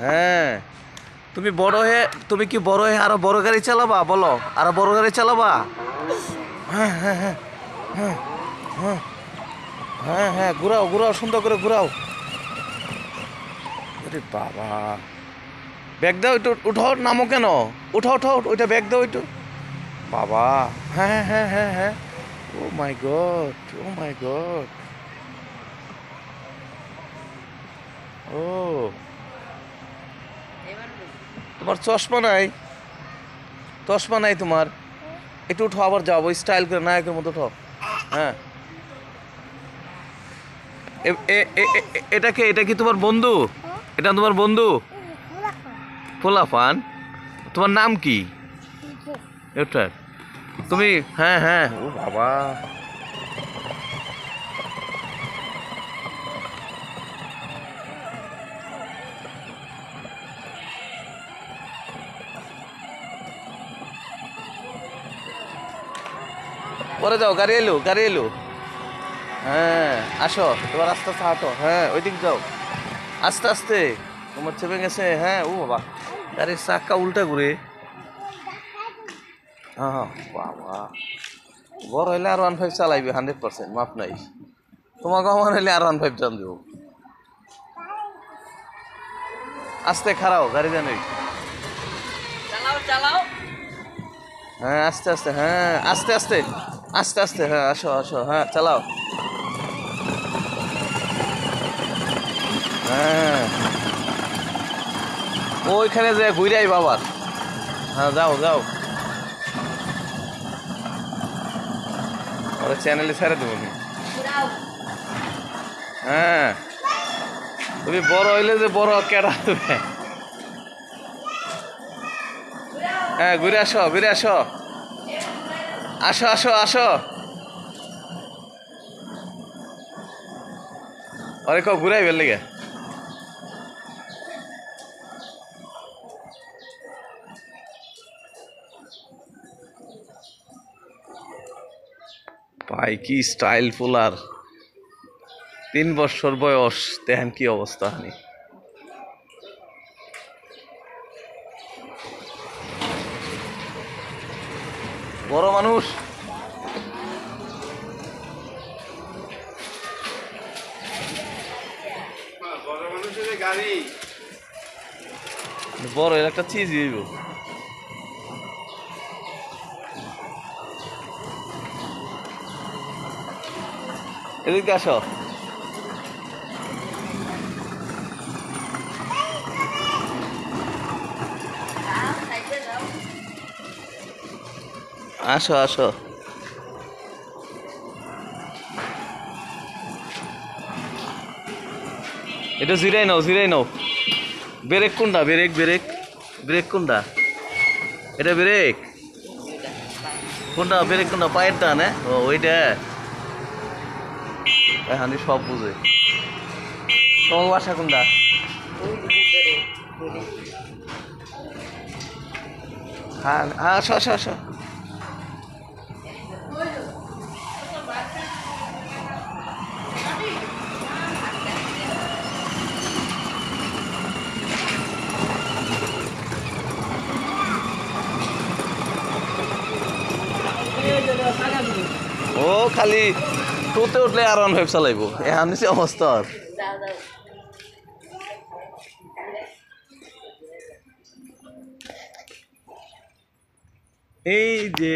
হ্যাঁ, তুমি বড় হয়ে, তুমি কি বড় হয়ে আরো বড় গাড়ি চালাবা? বলো, আরো বড় গাড়ি চালাবা? হ্যাঁ হ্যাঁ হ্যাঁ হ্যাঁ হ্যাঁ হ্যাঁ হ্যাঁ, ঘুরাও ঘুরাও, সুন্দর করে ঘুরাও। আরে বাবা, ব্যাগ দাও একটু, উঠাও, নামো কেন? উঠাও উঠাও, ওইটা ব্যাগ দাও একটু। বাবা, হ্যাঁ হ্যাঁ হ্যাঁ হ্যাঁ, ও মাই গড, ও মাই গড, ও তোমার চশমা নাই? চশমা নাই তোমার? একটু উঠো, আবার যাও, ওই স্টাইল করে নায়কের মতো উঠো। হ্যাঁ, এটা কি তোমার বন্ধু? এটা তোমার বন্ধু? পোলাপান, তোমার নাম কি? এটা তুমি? হ্যাঁ হ্যাঁ, ও বাবা, পরে যাও, গাড়ি এলো, গাড়ি এলো। হ্যাঁ, আসো, তোমার আস্তে আস্তে হাঁটো, হ্যাঁ ওইদিক যাও, আস্তে আস্তে, তোমার চেপে গেছে। হ্যাঁ, ও বাবা, গাড়ির চাক্কা উল্টা ঘুরে। হ্যাঁ বাবা, বড় হইলে আর 1.5 চালাইবে 100%, মাপ নাই। তোমাকে আমার হইলে আর 1.5 টান দেবো। আস্তে খারাও, গাড়ি জানি। চালাও চালাও। হ্যাঁ আস্তে আস্তে, হ্যাঁ আস্তে আস্তে, আস্তে আস্তে, হ্যাঁ আসো আসো, হ্যাঁ চালাও। হ্যাঁ, ওইখানে যে ঘুরাই বাবার। হ্যাঁ যাও যাও, ওরা চ্যানেলে ছেড়ে দেবো আমি। ঘুরাও। হ্যাঁ, তুমি বড় হইলে যে বড় কেডা তুমি। হ্যাঁ, ঘুরে আসো, ঘুরে আসো, আসো আসো আসো, অরে কেউ ঘুরাই বের লেগে। ভাই কি স্টাইল ফুলার, 3 বছর বয়স, দেখেন কি অবস্থা। হানি বড় মানুষ, বড় এর একটা চিজ হইব। এদিকে আসো, যাও সাইডে যাও। আসো আসো, এটা জিরাই নাও, জিরাই নাও। ব্রেক কোনটা? ব্রেক ব্রেক, ব্রেক কোনটা? এটা ব্রেক কোনটা? ব্রেক কোনটা? পায়ের টান? ও ওইটা। হানি সব বুঝে। তোমার বাসা কোনটা? ওই যে ভিতরে ঘুরে। হ্যাঁ হ্যাঁ, আসো আসো আসো। ও খালি টুতে উঠলে আর 1.5 চালাইবো, এখন নিচে অবস্থা আর। যাও যাও। এই যে